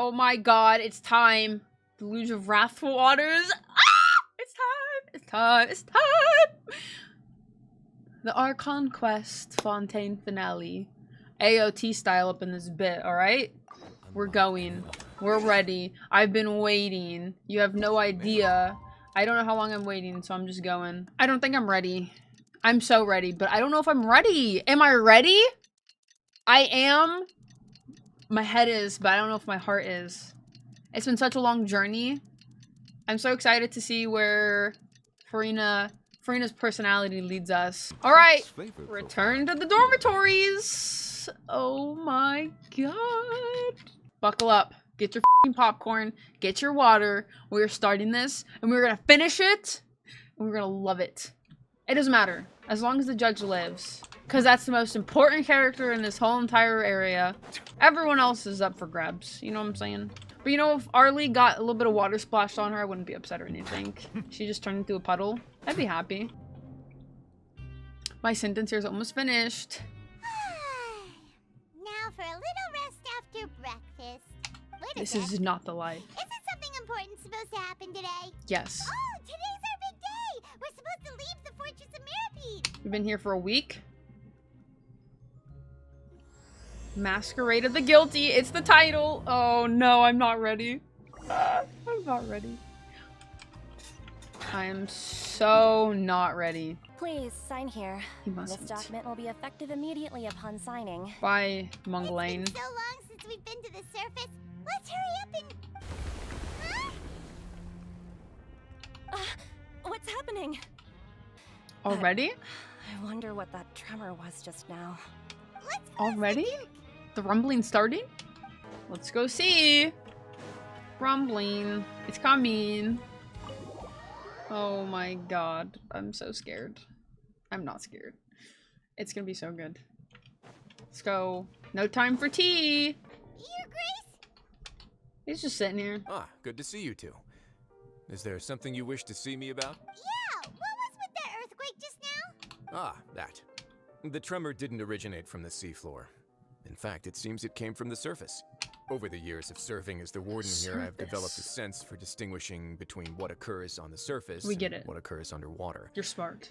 Oh my god, it's time. Deluge of Wrathful Waters. Ah! It's time. It's time. It's time. The Archon Quest Fontaine finale. AOT style up in this bit, alright? We're going. We're ready. I've been waiting. You have no idea. I don't know how long I'm waiting, so I'm just going. I don't think I'm ready. I'm so ready, but I don't know if I'm ready. Am I ready? I am. My head is, but I don't know if my heart is. It's been such a long journey. I'm so excited to see where Farina's personality leads us. All right, return to the dormitories. Oh my god. Buckle up. Get your f***ing popcorn. Get your water. We're starting this, and we're gonna finish it, and we're gonna love it. It doesn't matter, as long as the judge lives. Because that's the most important character in this whole entire area. Everyone else is up for grabs, you know what I'm saying? But you know, if Arlie got a little bit of water splashed on her, I wouldn't be upset or anything. She just turned into a puddle. I'd be happy. My sentence here is almost finished. Now for a little rest after breakfast. This is not the life. Isn't something important supposed to happen today? Yes. Oh, today's our big day! We're supposed to leave the Fortress of Mirrorbead! We've been here for a week. Masquerade of the Guilty. It's the title. Oh no, I'm not ready. I'm not ready. I am so not ready. Please, sign here. He mustn't. This document will be effective immediately upon signing. Bye, Munglain. It's been so long since we've been to the surface. Let's hurry up and... Huh? What's happening? Already? I wonder what that tremor was just now. Let's go Already? The rumbling starting? Let's go see. Rumbling. It's coming. Oh my god. I'm so scared. I'm not scared. It's gonna be so good. Let's go. No time for tea. Your Grace? He's just sitting here. Ah, good to see you two. Is there something you wish to see me about? Yeah, what was with that earthquake just now? Ah, that. The tremor didn't originate from the seafloor. In fact, it seems it came from the surface. Over the years of serving as the warden here, I've developed a sense for distinguishing between what occurs on the surface and what occurs underwater. You're smart.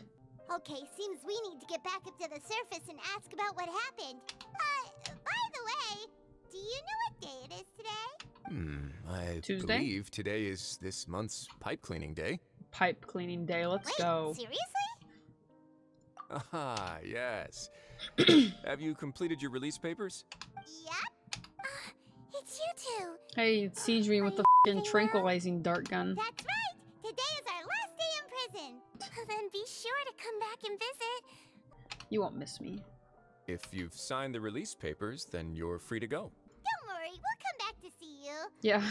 Okay, seems we need to get back up to the surface and ask about what happened. By the way, do you know what day it is today? I Tuesday? believe today is this month's pipe cleaning day. Pipe cleaning day. Let's Wait, go. seriously? Ah, yes. Have you completed your release papers? Yep. It's you two. Hey, it's Seedream with the f***ing tranquilizing dart gun. That's right. Today is our last day in prison. Then be sure to come back and visit. You won't miss me. If you've signed the release papers, then you're free to go. Don't worry, we'll come back to see you. Yeah.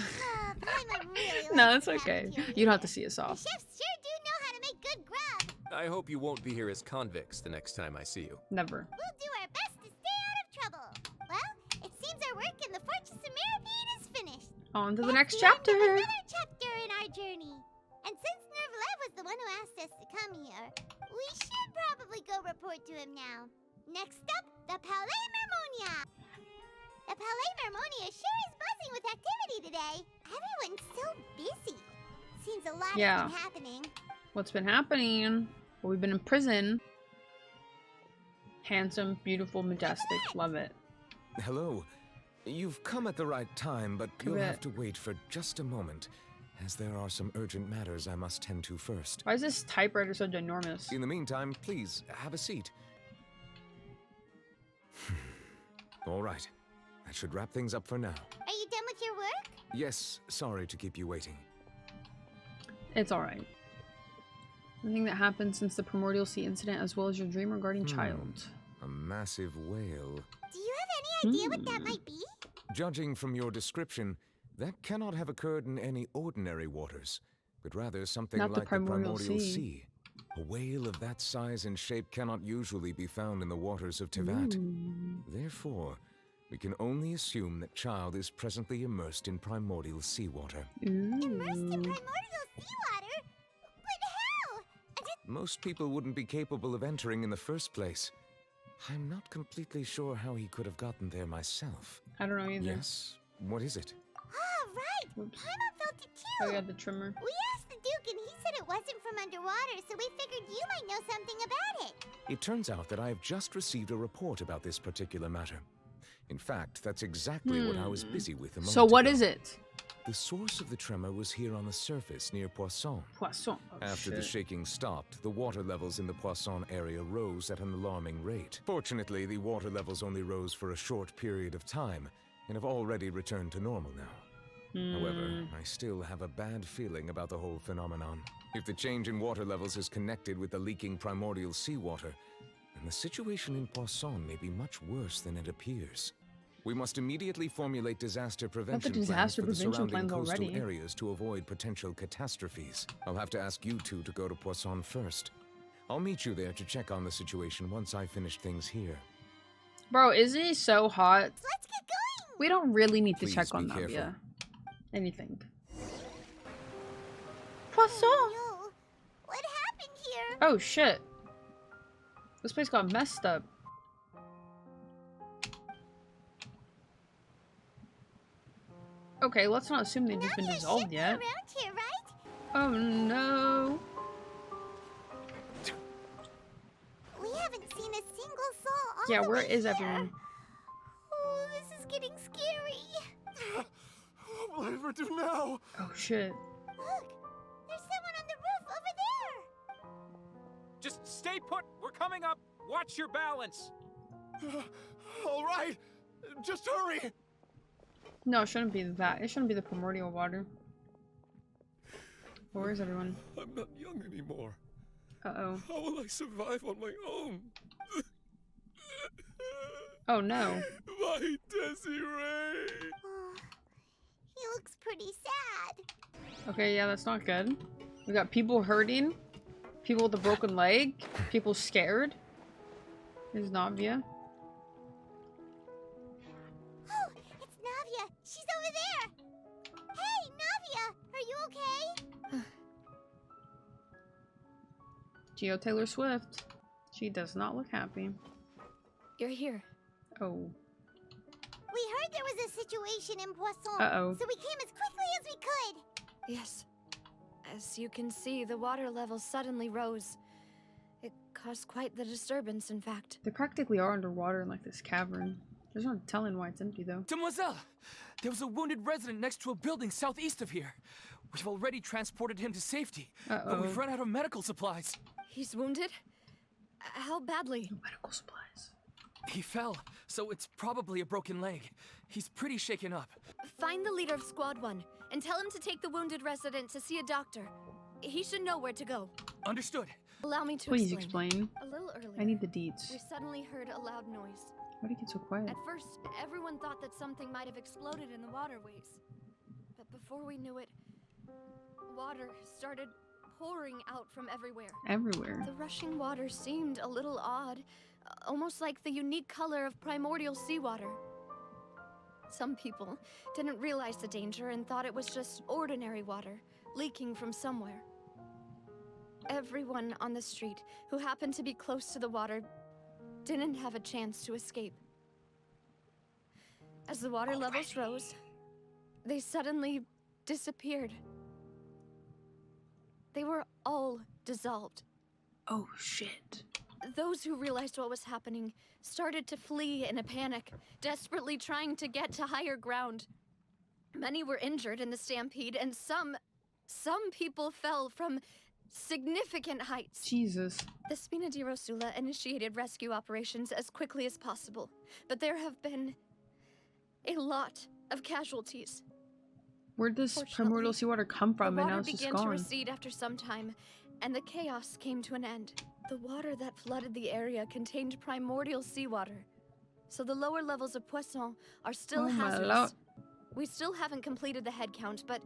Paimon really No, likes it's the okay. cafeteria. You don't have to see us The off. chefs sure do know how to make good grub. I hope you won't be here as convicts the next time I see you. Never. We'll do our best to stay out of trouble. Well, it seems our work in the Fortress of Mirrorbead is finished. On to the That's next the end chapter. of another chapter in our journey. And since Nervlev was the one who asked us to come here, we should probably go report to him now. Next up, the Palais Mermonia. The Palais Mermonia sure is buzzing with activity today. Everyone's so busy. Seems a lot has been happening. What's been happening? Well, we've been in prison. Handsome, beautiful, majestic. Love it. Hello. You've come at the right time, but you'll Correct. have to wait for just a moment, as there are some urgent matters I must tend to first. Why is this typewriter so ginormous? In the meantime, please, have a seat. All right. That should wrap things up for now. Are you done with your work? Yes, sorry to keep you waiting. It's alright. Anything that happened since the Primordial Sea incident, as well as your dream regarding child. A massive whale. Do you have any idea what that might be? Judging from your description, that cannot have occurred in any ordinary waters, but rather something Not the like Primordial the Primordial Sea. Sea. A whale of that size and shape cannot usually be found in the waters of Tevat. Therefore, we can only assume that child is presently immersed in primordial seawater. Immersed in primordial seawater? But how? Most people wouldn't be capable of entering in the first place. I'm not completely sure how he could have gotten there myself. I don't know either. Yes? What is it? Ah, right! Whoops. Paimon felt it too! Oh yeah, the trimmer. We asked the Duke and he said it wasn't from underwater, so we figured you might know something about it. It turns out that I have just received a report about this particular matter. In fact, that's exactly what I was busy with a moment So what ago. is it? The source of the tremor was here on the surface near Poisson. Poisson. Oh, After the shit. shaking stopped, the water levels in the Poisson area rose at an alarming rate. Fortunately, the water levels only rose for a short period of time and have already returned to normal now. However, I still have a bad feeling about the whole phenomenon. If the change in water levels is connected with the leaking primordial seawater, then the situation in Poisson may be much worse than it appears. We must immediately formulate disaster prevention plans disaster for the prevention surrounding plans coastal already. areas to avoid potential catastrophes. I'll have to ask you two to go to Poisson first. I'll meet you there to check on the situation once I finish things here. Bro, isn't he so hot? Let's get going! We don't really need to Please check on be careful. Navia. Anything. Poisson! Yo, what happened here? Oh shit. This place got messed up. Okay, let's not assume they've just been Navia's dissolved ship yet. around here, right? Oh no. We haven't seen a single soul all Yeah, the where way is here. everyone? Oh, this is getting scary. What will I ever do now? Oh shit. Look, there's someone on the roof over there. Just stay put. We're coming up. Watch your balance. All right, just hurry. No, it shouldn't be that. It shouldn't be the primordial water. Where is everyone? I'm not young anymore. Uh-oh. How will I survive on my own? Oh no. My Desiree. Oh, he looks pretty sad. Okay, yeah, that's not good. We got people hurting. People with a broken leg. People scared. There's Navia. Oh, it's Navia. She's over there. Hey, Navia, are you okay? Geo Taylor Swift. She does not look happy. You're here. Oh. We heard there was a situation in Poisson. Uh-oh. So we came as quickly as we could. Yes. As you can see, the water level suddenly rose. It caused quite the disturbance, in fact. They practically are underwater in like this cavern. There's no telling why it's empty though. Demoiselle, there was a wounded resident next to a building southeast of here. We've already transported him to safety, but Uh-oh. we've run out of medical supplies. He's wounded? How badly? Medical supplies. He fell, so it's probably a broken leg. He's pretty shaken up. Find the leader of Squad 1 and tell him to take the wounded resident to see a doctor. He should know where to go. Understood. Allow me to Please explain. A little earlier, I need the deets. we suddenly heard a loud noise. Why did it get so quiet? At first, everyone thought that something might have exploded in the waterways. But before we knew it, water started pouring out from everywhere. Everywhere. The rushing water seemed a little odd, almost like the unique color of primordial seawater. Some people didn't realize the danger and thought it was just ordinary water leaking from somewhere. Everyone on the street who happened to be close to the water didn't have a chance to escape. As the water levels rose, they suddenly disappeared. They were all dissolved. Oh shit. Those who realized what was happening started to flee in a panic, desperately trying to get to higher ground. Many were injured in the stampede, and some people fell from significant heights. Jesus. The Spina di Rosula initiated rescue operations as quickly as possible, but there have been a lot of casualties. Where'd this Fortunately, primordial seawater come from The and now water it's just began to gone? recede after some time, and the chaos came to an end. The water that flooded the area contained primordial seawater, so the lower levels of Poisson are still Oh my hazardous. lord. We still haven't completed the head count, but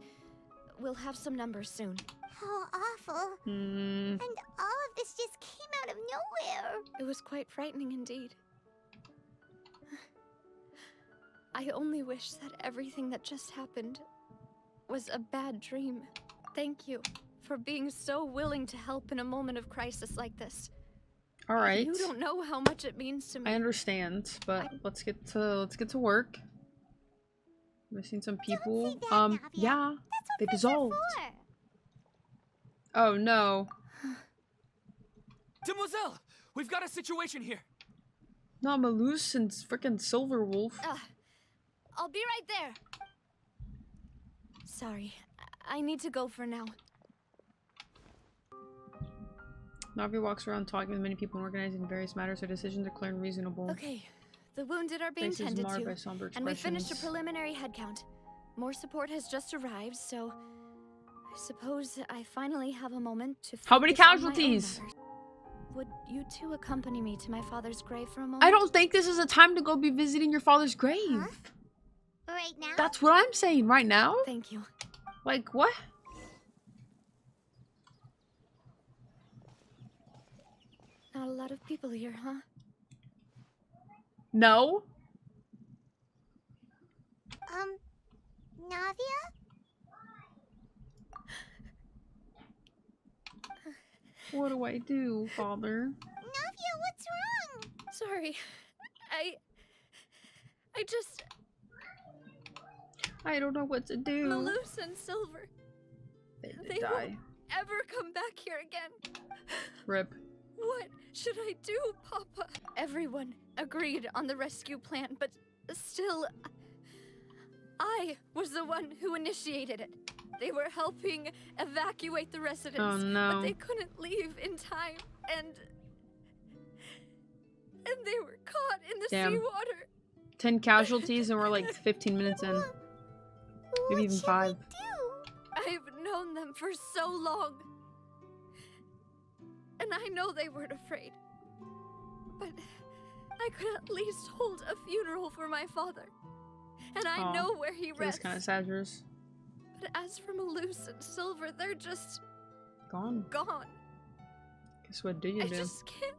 we'll have some numbers soon. How awful. Hmm. And all of this just came out of nowhere. It was quite frightening indeed. I only wish that everything that just happened was a bad dream. Thank you for being so willing to help in a moment of crisis like this. All right. You don't know how much it means to me. I understand, but let's get to work. Missing some people. Don't say that, Navia. Yeah. That's what They friends are dissolved. for. Oh no. Demoiselle, we've got a situation here. No, Malus and frickin' Silver Wolf. I'll be right there. Sorry, I need to go for now. Navi walks around talking with many people and organizing various matters. Her decisions are clear and reasonable. Okay, the wounded are being Faces tended marred by to, somber and we finished a expressions. preliminary head count. More support has just arrived, so I suppose I finally have a moment to. How many focus on my own casualties? matters. Would you two accompany me to my father's grave for a moment? I don't think this is a time to go be visiting your father's grave. Huh? Right now? That's what I'm saying right now. Thank you. Like, what? Not a lot of people here, huh? No. Navia? What do I do, father? Navia, what's wrong? Sorry. I just... I don't know what to do. Malus and Silver. They They die. won't ever come back here again. Rip. What should I do, Papa? Everyone agreed on the rescue plan, but still, I was the one who initiated it. They were helping evacuate the residents, Oh, no. but they couldn't leave in time, and they were caught in the Damn. seawater. 10 casualties and we're like 15 minutes in. Maybe even 5. I've known them for so long, and I know they weren't afraid. But I could at least hold a funeral for my father, and I Aw, know where he That's rests. kind of sadness. But as for Malus and Silver, they're just Gone. gone. Guess what do you I do? just can't.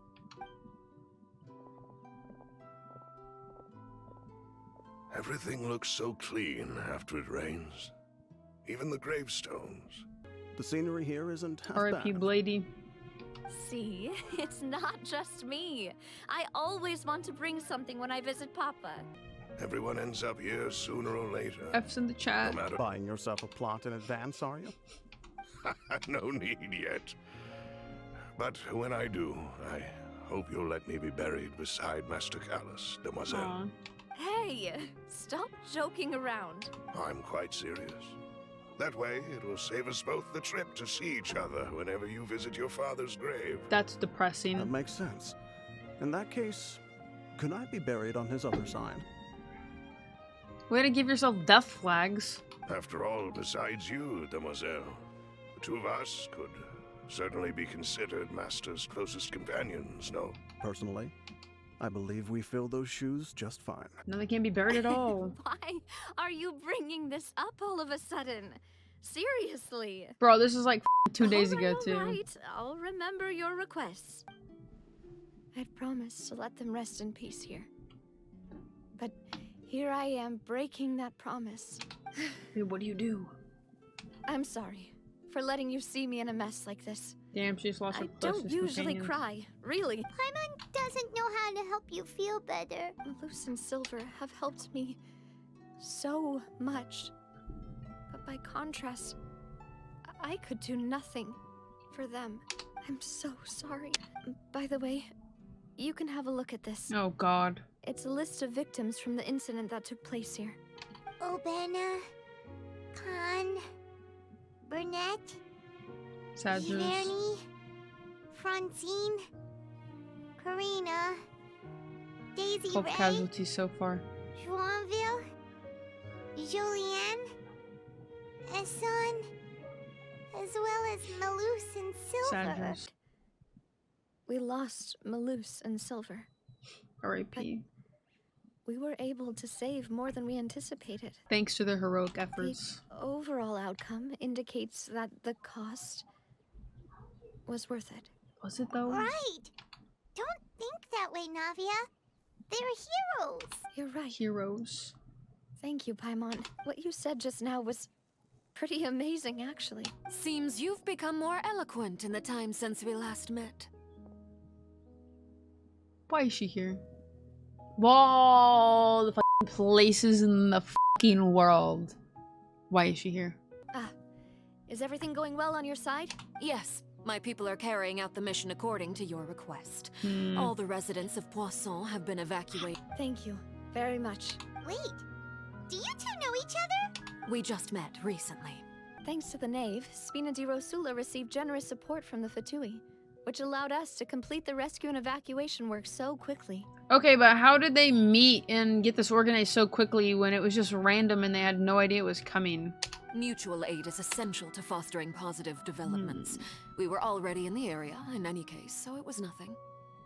Everything looks so clean after it rains. Even the gravestones. The scenery here isn't half R.I.P. bad. Blady. See, it's not just me. I always want to bring something when I visit Papa. Everyone ends up here sooner or later. F's in the No chat. matter. Buying yourself a plot in advance, are you? No need yet. But when I do, I hope you'll let me be buried beside Master Callus, Demoiselle. Aw. Hey, stop joking around. I'm quite serious. That way, it will save us both the trip to see each other whenever you visit your father's grave. That's depressing. That makes sense. In that case, could I be buried on his other side? Way to give yourself death flags. After all, besides you, Demoiselle, the two of us could certainly be considered Master's closest companions, no? Personally, I believe we fill those shoes just fine. No, they can't be buried at all. Why are you bringing this up all of a sudden? Seriously. Bro, this is like 2 days ago, All too. right, I'll remember your requests. I'd promised to let them rest in peace here. But here I am breaking that promise. Wait, what do you do? I'm sorry for letting you see me in a mess like this. Damn, she's lost her I closest don't usually companion. cry, really. Paimon doesn't know how to help you feel better. Malus and Silver have helped me so much. But by contrast, I could do nothing for them. I'm so sorry. By the way, you can have a look at this. Oh, God. It's a list of victims from the incident that took place here. Obena, Khan, Burnett, Sad news. Giverny, Francine, Karina, Daisy 12 Ray, casualties so far. Joinville, Julianne, Esson, as well as Malus and Sad Silver. news. We lost Malus and Silver. R.I.P. We were able to save more than we anticipated. Thanks to their heroic efforts. The overall outcome indicates that the cost was worth it. Was it, though? Right. Don't think that way, Navia. They're heroes. You're right. Heroes. Thank you, Paimon. What you said just now was pretty amazing, actually. Seems you've become more eloquent in the time since we last met. Why is she here? Whoa, the fucking places in the fucking world. Why is she here? Is everything going well on your side? Yes, my people are carrying out the mission according to your request. Hmm. All the residents of Poisson have been evacuated. Thank you very much. Wait, do you two know each other? We just met recently. Thanks to the Knave, Spina di Rosula received generous support from the Fatui, which allowed us to complete the rescue and evacuation work so quickly. Okay, but how did they meet and get this organized so quickly when it was just random and they had no idea it was coming? Mutual aid is essential to fostering positive developments. We were already in the area, in any case, so it was nothing.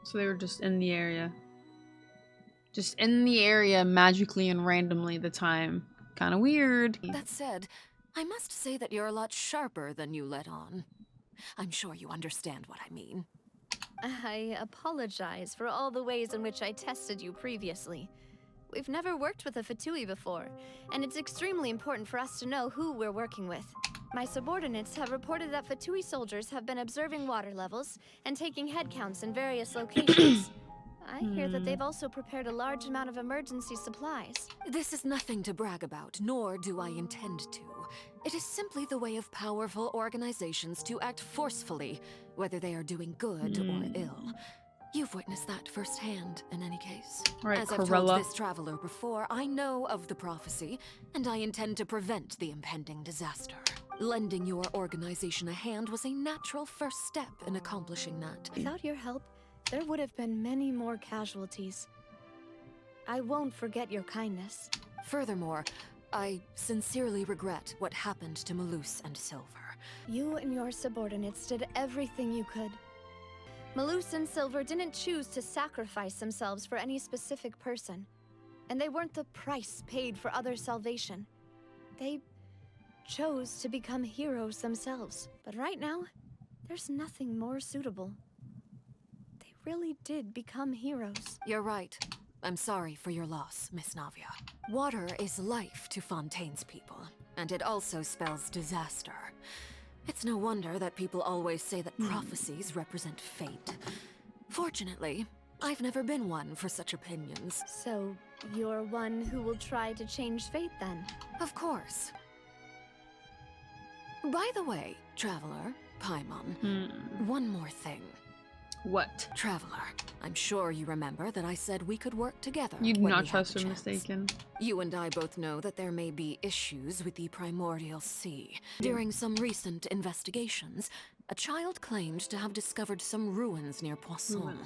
So they were just in the area. Just in the area magically and randomly the time. Kind of weird. That said, I must say that you're a lot sharper than you let on. I'm sure you understand what I mean. I apologize for all the ways in which I tested you previously. We've never worked with a Fatui before, and it's extremely important for us to know who we're working with. My subordinates have reported that Fatui soldiers have been observing water levels and taking head counts in various locations. I hear that they've also prepared a large amount of emergency supplies. This is nothing to brag about, nor do I intend to. It is simply the way of powerful organizations to act forcefully, whether they are doing good or ill. You've witnessed that firsthand, in any case. Right, As I've Corella. told this traveler before, I know of the prophecy, and I intend to prevent the impending disaster. Lending your organization a hand was a natural first step in accomplishing that. Without your help, there would have been many more casualties. I won't forget your kindness. Furthermore, I sincerely regret what happened to Malus and Silver. You and your subordinates did everything you could. Malus and Silver didn't choose to sacrifice themselves for any specific person, and they weren't the price paid for other salvation. They chose to become heroes themselves. But right now, there's nothing more suitable. They really did become heroes. You're right. I'm sorry for your loss, Miss Navia. Water is life to Fontaine's people, and it also spells disaster. It's no wonder that people always say that prophecies represent fate. Fortunately, I've never been one for such opinions. So, you're one who will try to change fate then? Of course. By the way, Traveler, Paimon, one more thing. What? Traveler, I'm sure you remember that I said we could work together. You do when not we had trust the her chance. mistaken. You and I both know that there may be issues with the primordial sea. During some recent investigations, a child claimed to have discovered some ruins near Poisson.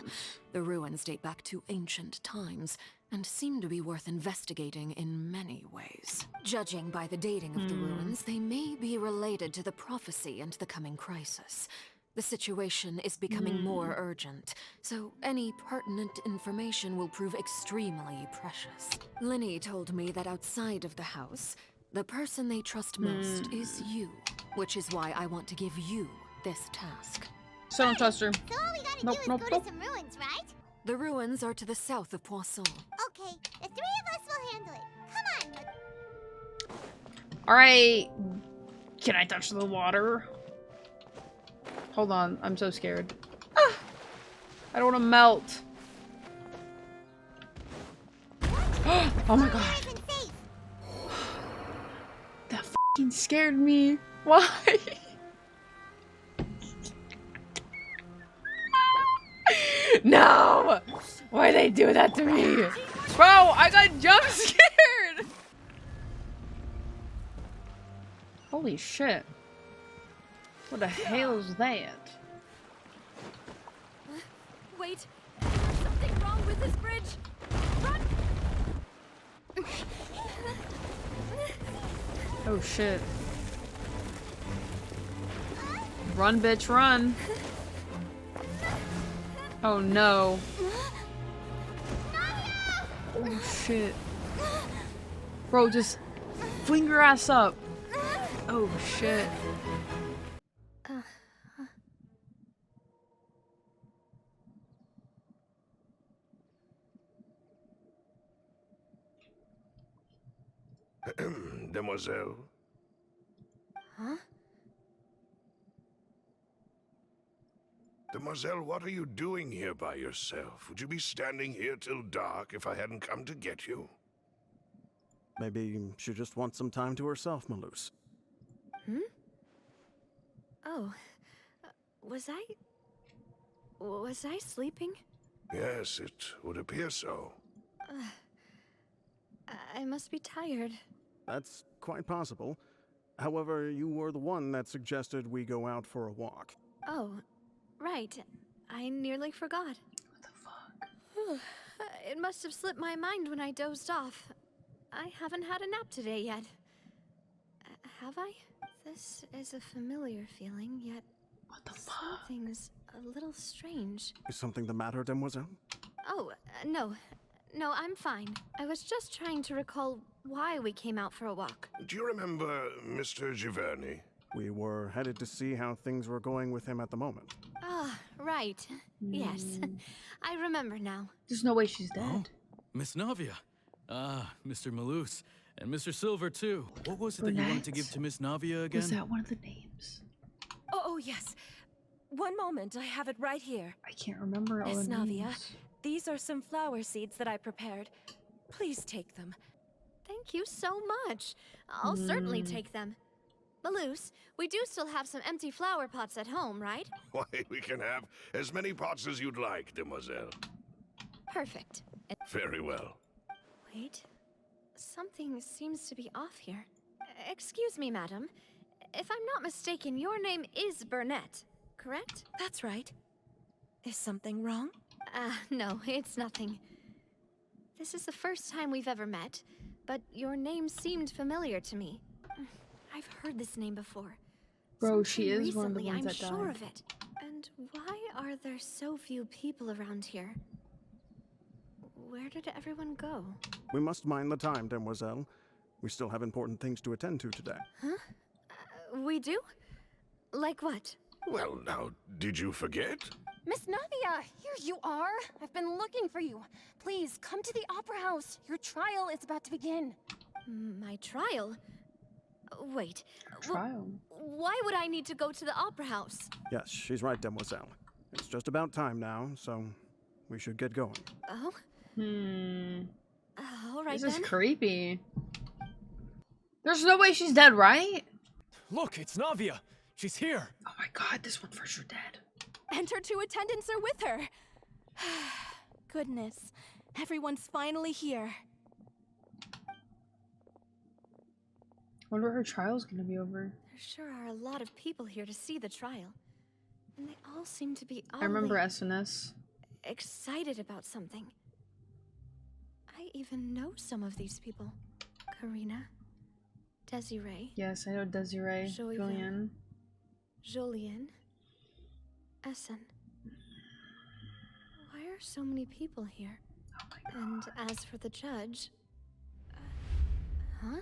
The ruins date back to ancient times and seem to be worth investigating in many ways. Judging by the dating of the ruins, they may be related to the prophecy and the coming crisis. The situation is becoming more urgent, so any pertinent information will prove extremely precious. Linny told me that outside of the house, the person they trust most is you, which is why I want to give you this task. So don't trust her. So all we gotta Nope, do is nope, go nope. to some ruins, right? The ruins are to the south of Poisson. Okay, the three of us will handle it. Come on, Alright. Can I touch the water? Hold on, I'm so scared. Ah! I don't want to melt. Oh my god. isn't safe. That fucking scared me. Why? No! Why'd they do that to me? Bro, I got jump scared! Holy shit. What the hell is that? Wait! There's something wrong with this bridge! Run! Oh shit. Run, bitch, run. Oh no. Oh shit. Bro, just fling your ass up. Oh shit. Demoiselle? Huh? Demoiselle, what are you doing here by yourself? Would you be standing here till dark if I hadn't come to get you? Maybe she just wants some time to herself, Malus. Hmm? Oh. Was I sleeping? Yes, it would appear so. I must be tired. That's quite possible. However, you were the one that suggested we go out for a walk. Oh, right. I nearly forgot. What the fuck? It must have slipped my mind when I dozed off. I haven't had a nap today yet. Have I? This is a familiar feeling, yet What the fuck? something's a little strange. Is something the matter, Demoiselle? Oh, no. No, I'm fine. I was just trying to recall why we came out for a walk. Do you remember Mr. Giverny? We were headed to see how things were going with him at the moment. Ah, right. Yes. I remember now. There's no way she's dead. Miss Navia. Ah, Mr. Malus. And Mr. Silver, too. What was it that you wanted to give to Miss Navia again? Was that one of the names? Oh, yes. One moment, I have it right here. I can't remember all Miss the Navia, names. these are some flower seeds that I prepared. Please take them. Thank you so much. I'll certainly take them. Malus, we do still have some empty flower pots at home, right? Why, we can have as many pots as you'd like, Demoiselle. Perfect. Very well. Wait. Something seems to be off here. Excuse me, madam. If I'm not mistaken, your name is Burnett, correct? That's right. Is something wrong? No, it's nothing. This is the first time we've ever met, but your name seemed familiar to me. I've heard this name before. Bro, she Sometime is one of the recently, ones that I'm sure died. of it. And why are there so few people around here? Where did everyone go? We must mind the time, Demoiselle. We still have important things to attend to today. Huh? We do? Like what? Well, now, did you forget? Miss Navia, here you are. I've been looking for you. Please, come to the Opera House. Your trial is about to begin. My trial? Wait. Trial? Why would I need to go to the Opera House? Yes, she's right, Demoiselle. It's just about time now, so we should get going. Oh? All right, This then. is creepy. There's no way she's dead, right? Look, it's Navia. She's here. Oh my god, this one for sure dead. And her two attendants are with her. Goodness, everyone's finally here. Wonder her trial's gonna be over. There sure are a lot of people here to see the trial. And they all seem to be I remember oddly SNS. excited about something. I even know some of these people. Karina, Desiree, Yes, I know Desiree, Joyven. Julian. Jolien, Essen. Why are so many people here? Oh my god. And as for the judge... huh?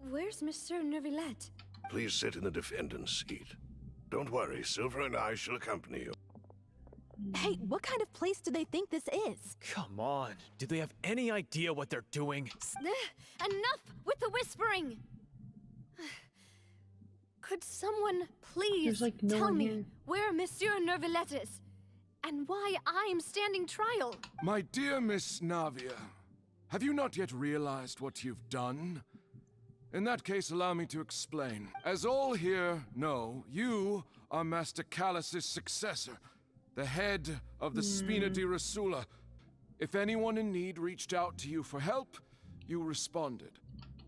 Where's Monsieur Neuvillette? Please sit in the defendant's seat. Don't worry, Silver and I shall accompany you. Hey, what kind of place do they think this is? Come on. Do they have any idea what they're doing? Enough with the whispering! Could someone please There's, like, no tell one me here. where Monsieur Neuvillette is? And why I'm standing trial? My dear Miss Navia, have you not yet realized what you've done? In that case, allow me to explain. As all here know, you are Master Callus's successor, the head of the Spina di Rosula. If anyone in need reached out to you for help, you responded.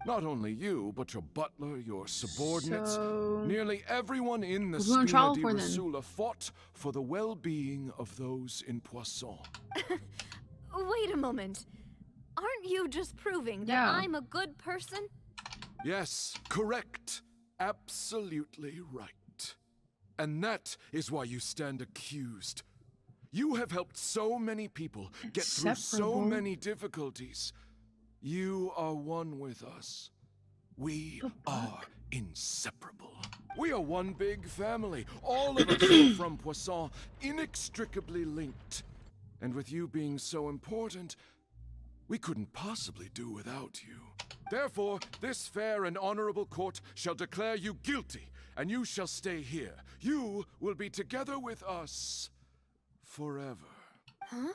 Not only you, but your butler, your subordinates, So... nearly everyone in the Who's on Spina trial di for then? Rosula fought for the well-being of those in Poisson. Wait a moment. Aren't you just proving that Yeah. I'm a good person? Yes, correct. Absolutely right. And that is why you stand accused. You have helped so many people get through so Inseparable. many difficulties. You are one with us. We are inseparable. We are one big family. All of us are from Poisson, inextricably linked. And with you being so important, we couldn't possibly do without you. Therefore, this fair and honorable court shall declare you guilty, and you shall stay here. You will be together with us forever. Huh?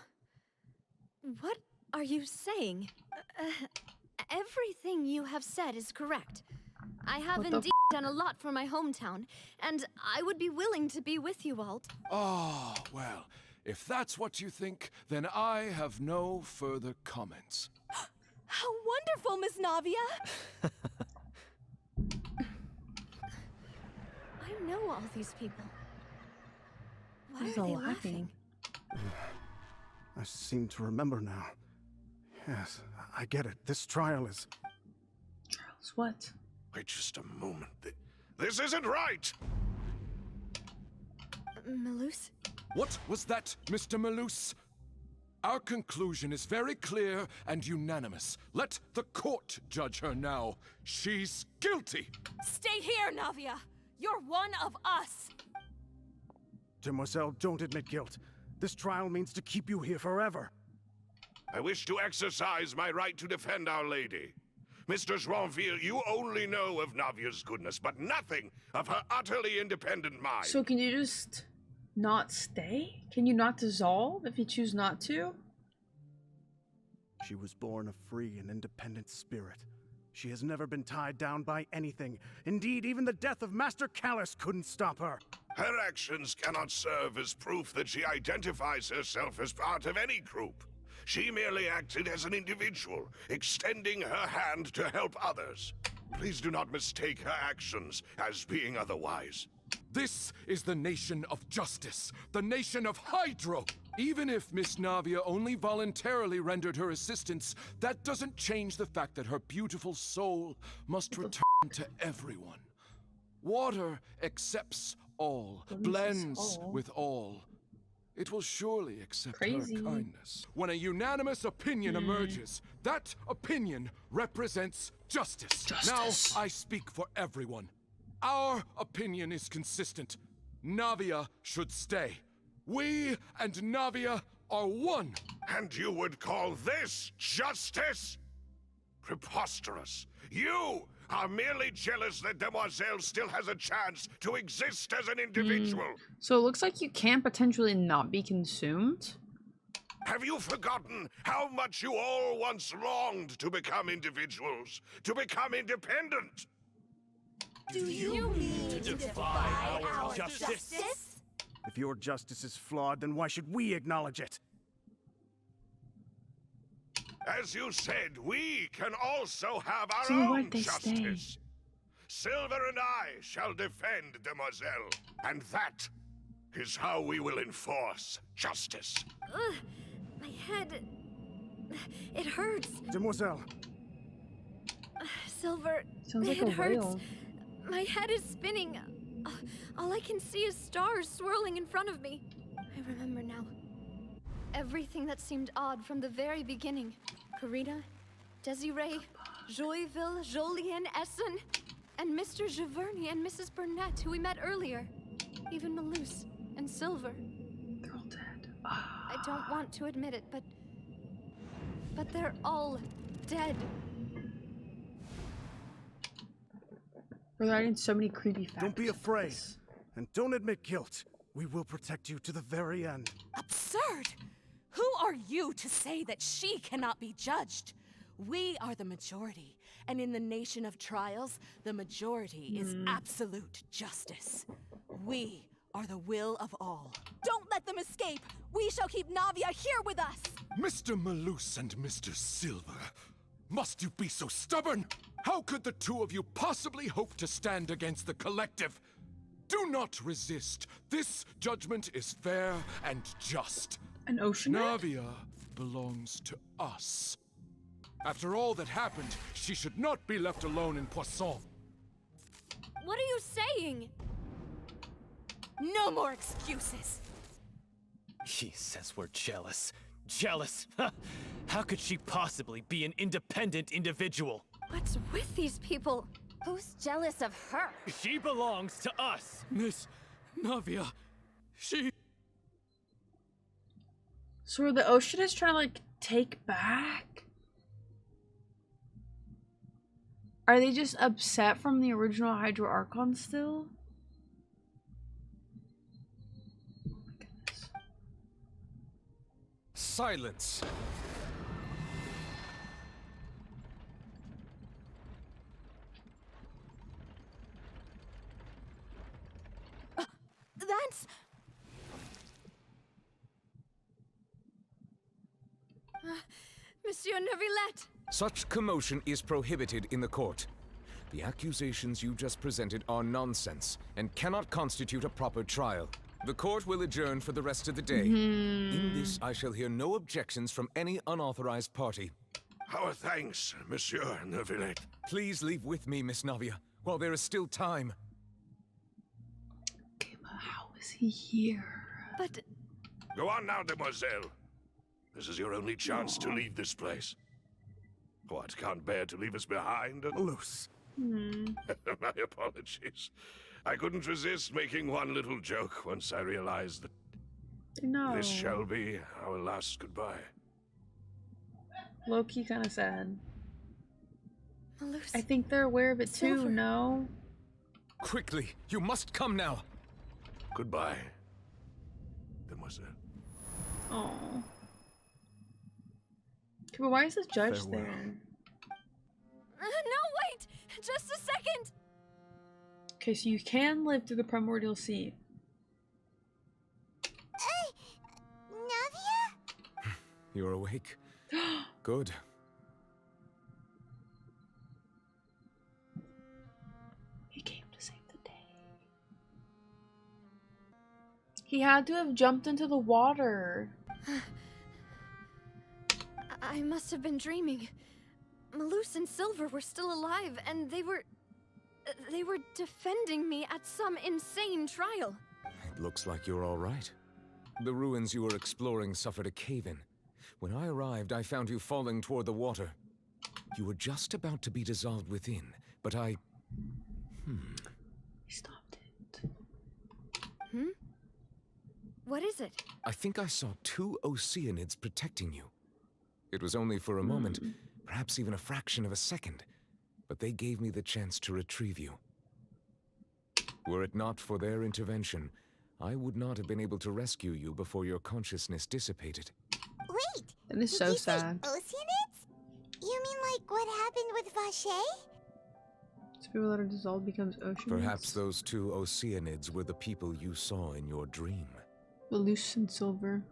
What are you saying? Everything you have said is correct. I have What the indeed done a lot for my hometown, and I would be willing to be with you all. Ah, well, if that's what you think, then I have no further comments. How wonderful, Miss Navia! I know all these people. Why Who's are they all laughing? I seem to remember now. Yes, I get it. This trial is... Charles, what? Wait just a moment. This isn't right! Malus? What was that, Mr. Malus? Our conclusion is very clear and unanimous. Let the court judge her now. She's guilty! Stay here, Navia! You're one of us! Demoiselle, don't admit guilt. This trial means to keep you here forever. I wish to exercise my right to defend Our Lady. Mr. Joinville, you only know of Navia's goodness, but nothing of her utterly independent mind. So can you just not stay? Can you not dissolve if you choose not to? She was born a free and independent spirit. She has never been tied down by anything. Indeed, even the death of Master Callus couldn't stop her. Her actions cannot serve as proof that she identifies herself as part of any group. She merely acted as an individual, extending her hand to help others. Please do not mistake her actions as being otherwise. This is the nation of justice, the nation of Hydro! Even if Miss Navia only voluntarily rendered her assistance, that doesn't change the fact that her beautiful soul must return to everyone. Water accepts all, blends with all. It will surely accept her kindness. When a unanimous opinion emerges, that opinion represents justice. Now I speak for everyone. Our opinion is consistent. Navia should stay. We and Navia are one. And you would call this justice? Preposterous. You are merely jealous that Demoiselle still has a chance to exist as an individual. So it looks like you can potentially not be consumed? Have you forgotten how much you all once longed to become individuals, to become independent? Do you mean to defy our justice? If your justice is flawed, then why should we acknowledge it? As you said, we can also have our So why'd own they justice. Silver and I shall defend Demoiselle, and that is how we will enforce justice. Ugh, my head... It hurts. Demoiselle. Silver, Sounds like it a hurts. whale. My head is spinning. All I can see is stars swirling in front of me. I remember now. Everything that seemed odd from the very beginning. Karina, Desiree, Joyville, Jolien, Essen, and Mr. Giverny and Mrs. Burnett, who we met earlier. Even Malus and Silver. They're all dead. I don't want to admit it, but they're all dead. We're writing so many creepy facts. Don't be afraid. And don't admit guilt. We will protect you to the very end. Absurd! Who are you to say that she cannot be judged? We are the majority, and in the nation of trials, the majority is absolute justice. We are the will of all. Don't let them escape! We shall keep Navia here with us! Mr. Malus and Mr. Silver, must you be so stubborn? How could the two of you possibly hope to stand against the collective? Do not resist. This judgment is fair and just. An ocean rat? Navia belongs to us. After all that happened, she should not be left alone in Poisson. What are you saying? No more excuses! She says we're jealous. Jealous? How could she possibly be an independent individual? What's with these people? Who's jealous of her? She belongs to us. Miss Navia, she... So the ocean is trying to, like, take back? Are they just upset from the original Hydro Archon still? Oh my goodness. Silence! Monsieur Neuvillette! Such commotion is prohibited in the court. The accusations you just presented are nonsense and cannot constitute a proper trial. The court will adjourn for the rest of the day. In this, I shall hear no objections from any unauthorized party. Our thanks, Monsieur Neuvillette. Please leave with me, Miss Navia, while there is still time. Okay, but how is he here? But... Go on now, demoiselle. This is your only chance to leave this place. What, can't bear to leave us behind? Loose. My apologies. I couldn't resist making one little joke once I realized that this shall be our last goodbye. Low-key kind of sad. Malus. I think they're aware of it too, no? Quickly, you must come now. Goodbye, demoiselle. Oh. Okay, but why is this judge Farewell. there? No, wait! Just a second! Okay, so you can live through the primordial sea. Navia? You're awake. Good. He came to save the day. He had to have jumped into the water. I must have been dreaming. Malus and Silver were still alive, and they were defending me at some insane trial. It looks like you're all right. The ruins you were exploring suffered a cave-in. When I arrived, I found you falling toward the water. You were just about to be dissolved within, but I... He stopped it. What is it? I think I saw 2 Oceanids protecting you. It was only for a moment, perhaps even a fraction of a second, but they gave me the chance to retrieve you. Were it not for their intervention, I would not have been able to rescue you before your consciousness dissipated. Wait! That is did so you say sad. Oceanids? You mean like what happened with Vache? So people that are dissolved becomes oceans. Perhaps those 2 Oceanids were the people you saw in your dream. Malus and Silver.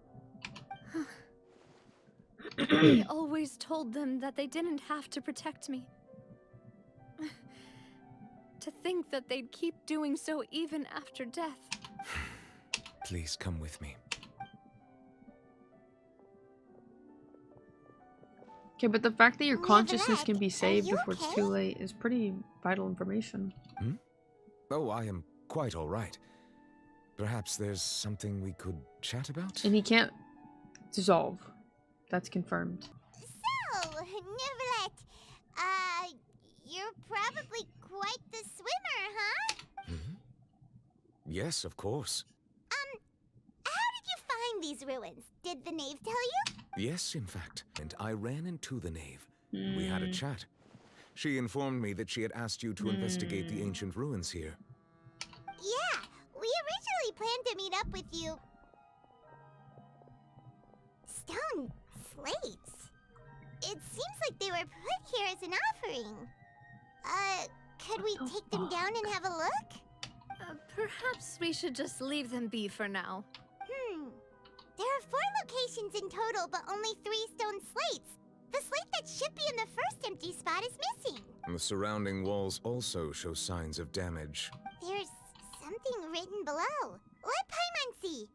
I always told them that they didn't have to protect me. To think that they'd keep doing so even after death. Please come with me. Okay, but the fact that your consciousness can be Neuvillette, saved are you before it's okay? too late is pretty vital information. Oh, I am quite all right. Perhaps there's something we could chat about? And he can't dissolve. That's confirmed. So, Neuvillette, you're probably quite the swimmer, huh? Yes, of course. How did you find these ruins? Did the knave tell you? Yes, in fact. And I ran into the knave. We had a chat. She informed me that she had asked you to investigate the ancient ruins here. Yeah, we originally planned to meet up with you. Stone slates. It seems like they were put here as an offering. Could we take them down and have a look? Perhaps we should just leave them be for now. There are 4 locations in total, but only 3 stone slates. The slate that should be in the first empty spot is missing. The surrounding walls also show signs of damage. There's something written below. Let Paimon see.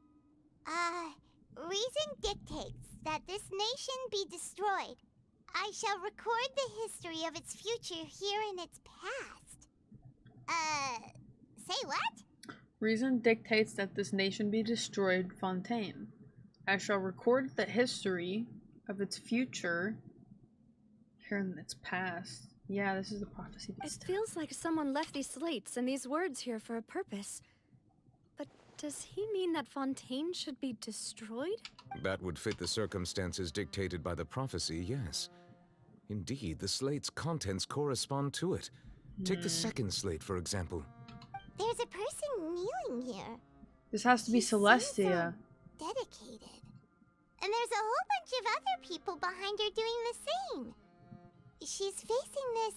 Reason dictates that this nation be destroyed. I shall record the history of its future here in its past. Say what? Reason dictates that this nation be destroyed, Fontaine. I shall record the history of its future here in its past. Yeah, this is the prophecy. It feels like someone left these slates and these words here for a purpose. But does he mean that Fontaine should be destroyed? That would fit the circumstances dictated by the prophecy, yes. Indeed, the slate's contents correspond to it. Take the second slate, for example. There's a person kneeling here. This has to be Celestia. Dedicated. And there's a whole bunch of other people behind her doing the same. She's facing this...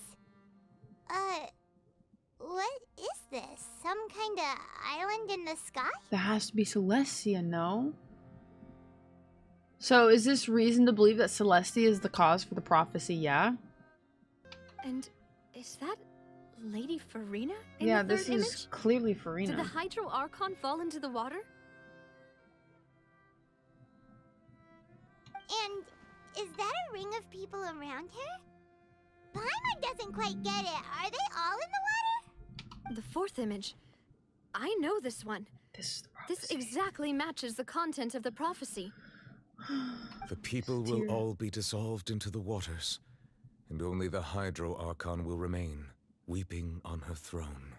what is this? Some kind of island in the sky? That has to be Celestia, no? So is this reason to believe that Celestia is the cause for the prophecy? Yeah. And is that Lady Farina in Yeah, the third this image? is clearly Farina. Did the Hydro Archon fall into the water? And is that a ring of people around her? Paimon doesn't quite get it. Are they all in the water? The fourth image. I know this one. This exactly matches the content of the prophecy. The people will all be dissolved into the waters, and only the Hydro Archon will remain, weeping on her throne.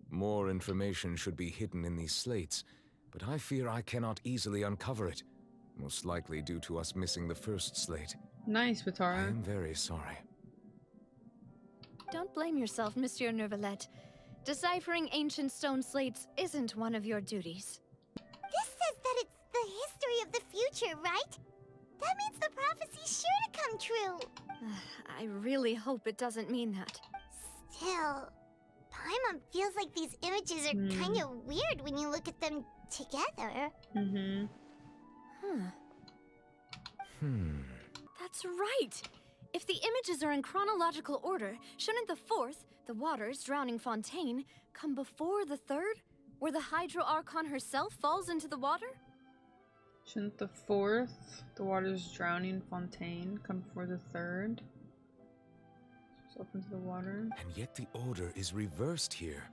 More information should be hidden in these slates, but I fear I cannot easily uncover it, most likely due to us missing the first slate. Nice, I Vitara. am very sorry. Don't blame yourself, Monsieur Nervalette. Deciphering ancient stone slates isn't one of your duties. This says that it's the history of the future, right? That means the prophecy's sure to come true. I really hope it doesn't mean that. Still, Paimon feels like these images are kind of weird when you look at them together. That's right! If the images are in chronological order, shouldn't the fourth, the waters drowning Fontaine, come before the third, where the Hydro Archon herself falls into the water? Shouldn't the fourth, the waters drowning Fontaine, come before the third? Up into the water. And yet the order is reversed here.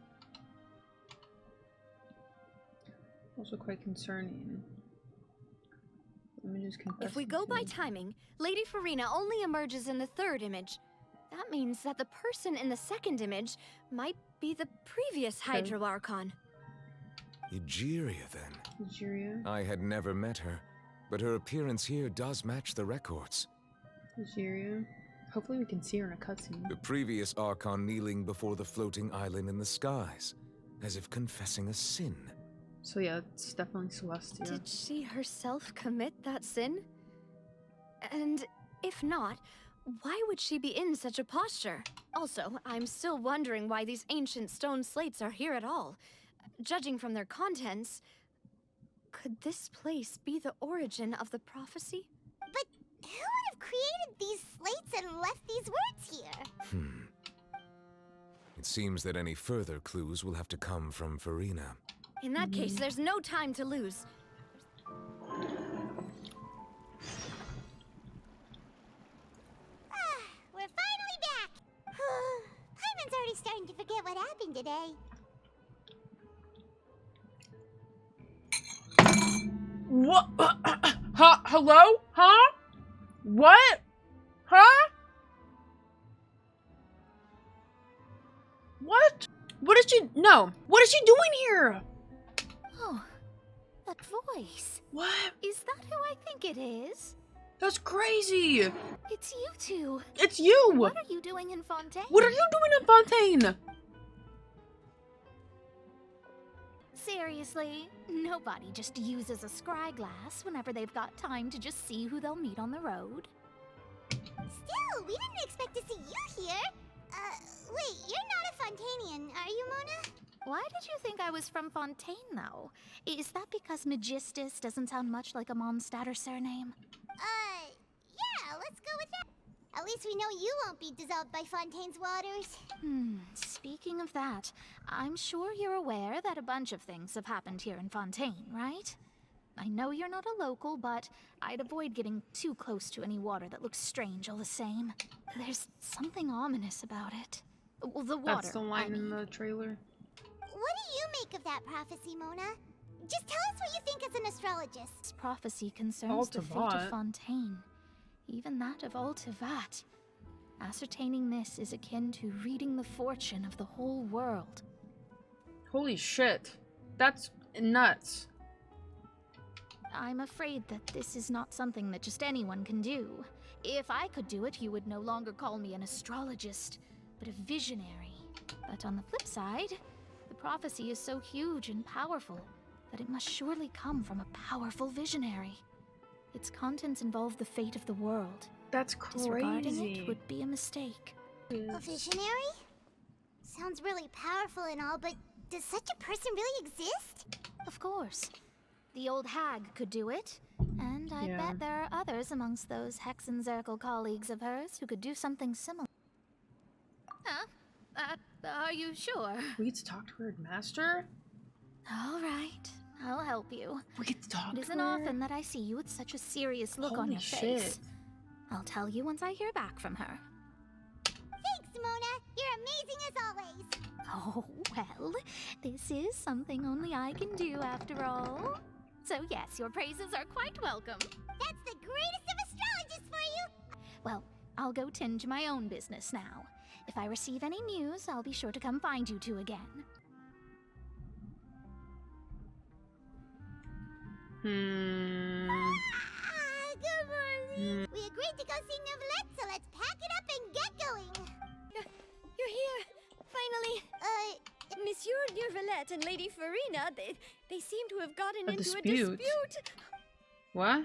Also quite concerning. Images If we go by timing, Lady Farina only emerges in the third image. That means that the person in the second image might be the previous Hydro Archon. Egeria, then. Egeria? I had never met her, but her appearance here does match the records. Egeria? Hopefully we can see her in a cutscene. The previous Archon kneeling before the floating island in the skies, as if confessing a sin. So yeah, it's definitely Celestia. Did she herself commit that sin? And if not, why would she be in such a posture? Also, I'm still wondering why these ancient stone slates are here at all. Judging from their contents, could this place be the origin of the prophecy? But who would have created these slates and left these words here? It seems that any further clues will have to come from Farina. In that case, there's no time to lose. We're finally back! Paimon's already starting to forget what happened today. What? Huh? Hello? Huh? What? Huh? What? What is she? No. What is she doing here? Oh, that voice. What? Is that who I think it is? That's crazy. It's you two. It's you. What are you doing in Fontaine? What are you doing in Fontaine? Seriously, nobody just uses a scry glass whenever they've got time to just see who they'll meet on the road. Still, we didn't expect to see you here. Wait, you're not a Fontainian, are you, Mona? Why did you think I was from Fontaine, though? Is that because Magistus doesn't sound much like a Mondstatter surname? Yeah, let's go with that. At least we know you won't be dissolved by Fontaine's waters. Speaking of that, I'm sure you're aware that a bunch of things have happened here in Fontaine, right? I know you're not a local, but I'd avoid getting too close to any water that looks strange all the same. There's something ominous about it. Well, the water, That's the line in the trailer. What do you make of that prophecy, Mona? Just tell us what you think as an astrologist. This prophecy concerns the fate Altivat. of Fontaine, even that of Altivat. Ascertaining this is akin to reading the fortune of the whole world. Holy shit. That's nuts. I'm afraid that this is not something that just anyone can do. If I could do it, you would no longer call me an astrologist, but a visionary. But on the flip side, the prophecy is so huge and powerful but it must surely come from a powerful visionary. Its contents involve the fate of the world. That's Disregarding crazy. it would be a mistake. A visionary? Sounds really powerful and all, but does such a person really exist? Of course. The old hag could do it, and I bet there are others amongst those Hexenzirkel colleagues of hers who could do something similar. Huh? Are you sure? We get to talk to her master? All right, I'll help you. We get to talk It to isn't her? often that I see you with such a serious look on Holy your shit. face. I'll tell you once I hear back from her. Thanks, Mona. You're amazing as always. Oh, well, this is something only I can do after all. So yes, your praises are quite welcome. That's the greatest of astrologists for you. Well, I'll go tend to my own business now. If I receive any news, I'll be sure to come find you two again. Good morning. We agreed to go see Neuvillette, so let's pack it up and get going. You're here, finally. Monsieur Neuvillette and Lady Farina, they seem to have gotten into a dispute. What?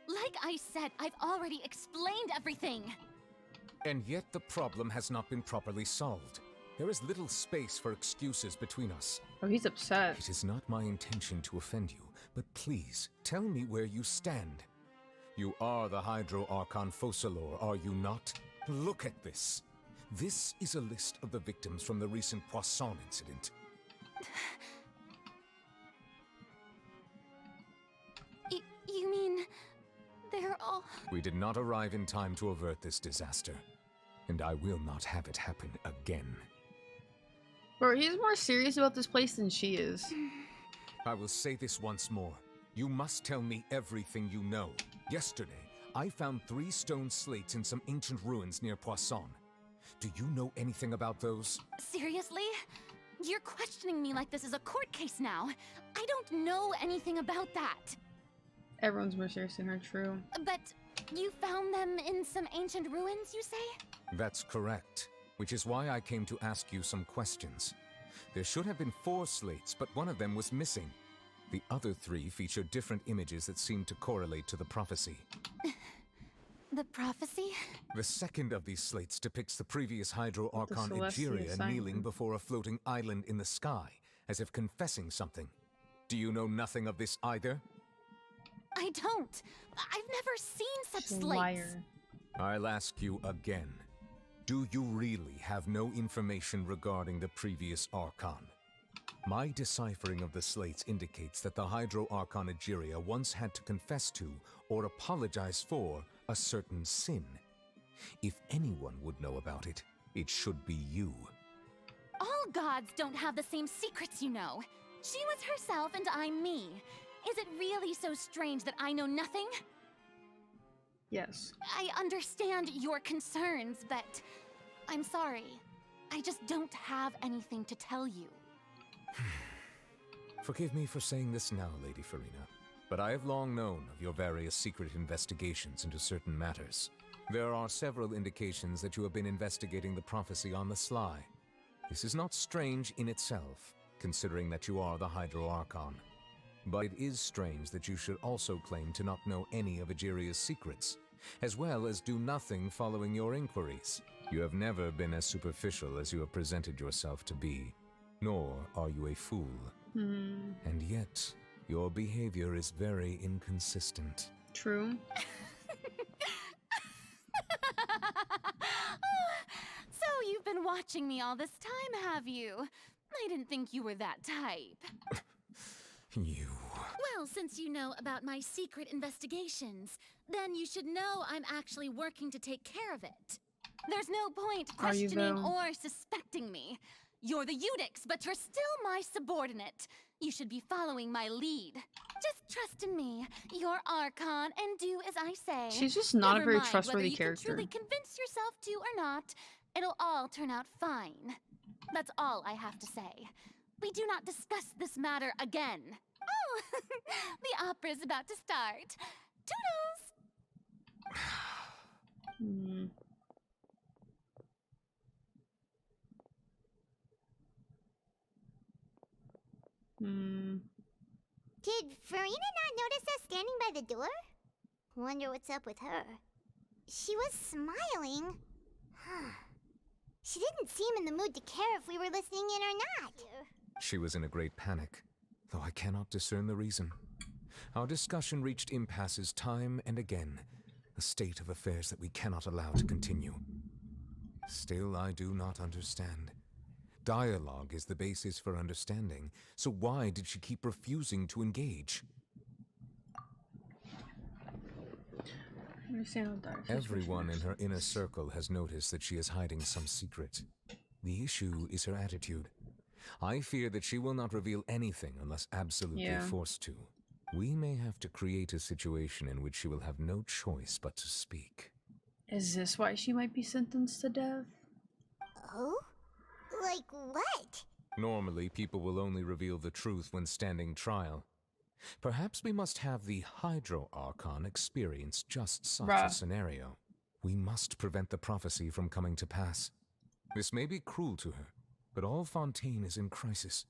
Like I said, I've already explained everything. And yet the problem has not been properly solved. There is little space for excuses between us. Oh, he's upset. It is not my intention to offend you, but please, tell me where you stand. You are the Hydro Archon Focalor, are you not? Look at this. This is a list of the victims from the recent Poisson incident. You mean... they're all... We did not arrive in time to avert this disaster, and I will not have it happen again. Bro, he's more serious about this place than she is. I will say this once more. You must tell me everything you know. Yesterday, I found 3 stone slates in some ancient ruins near Poisson. Do you know anything about those? Seriously? You're questioning me like this is a court case now. I don't know anything about that. Everyone's more serious than her, true. But you found them in some ancient ruins, you say? That's correct, which is why I came to ask you some questions. There should have been 4 slates, but one of them was missing. The other 3 feature different images that seem to correlate to the prophecy. The prophecy? The second of these slates depicts the previous Hydro Archon Celestial Egeria sign. kneeling before a floating island in the sky, as if confessing something. Do you know nothing of this either? I don't. I've never seen such She's a slates. liar. I'll ask you again. Do you really have no information regarding the previous Archon? My deciphering of the slates indicates that the Hydro Archon Egeria once had to confess to, or apologize for, a certain sin. If anyone would know about it, it should be you. All gods don't have the same secrets, you know. She was herself and I'm me. Is it really so strange that I know nothing? Yes. I understand your concerns, but I'm sorry. I just don't have anything to tell you. Forgive me for saying this now, Lady Farina, but I have long known of your various secret investigations into certain matters. There are several indications that you have been investigating the prophecy on the sly. This is not strange in itself, considering that you are the Hydro Archon. But it is strange that you should also claim to not know any of Egeria's secrets, as well as do nothing following your inquiries. You have never been as superficial as you have presented yourself to be, nor are you a fool. And yet, your behavior is very inconsistent. True. So you've been watching me all this time, have you? I didn't think you were that type. You... Well, since you know about my secret investigations, then you should know I'm actually working to take care of it. There's no point Are you, questioning though? or suspecting me. You're the Eudix, but you're still my subordinate. You should be following my lead. Just trust in me, your Archon, and do as I say. She's just not a Never very mind trustworthy whether you character. can truly convince yourself to or not. It'll all turn out fine. That's all I have to say. We do not discuss this matter again. Oh, the opera's about to start. Toodles! Did Farina not notice us standing by the door? Wonder what's up with her. She was smiling. She didn't seem in the mood to care if we were listening in or not. She was in a great panic, though I cannot discern the reason. Our discussion reached impasses time and again, a state of affairs that we cannot allow to continue. Still, I do not understand. Dialogue is the basis for understanding, so why did she keep refusing to engage? Everyone in her inner circle has noticed that she is hiding some secret. The issue is her attitude. I fear that she will not reveal anything unless absolutely forced to. We may have to create a situation in which she will have no choice but to speak. Is this why she might be sentenced to death? Oh? Like what? Normally, people will only reveal the truth when standing trial. Perhaps we must have the Hydro Archon experience just such a scenario. We must prevent the prophecy from coming to pass. This may be cruel to her, but all Fontaine is in crisis.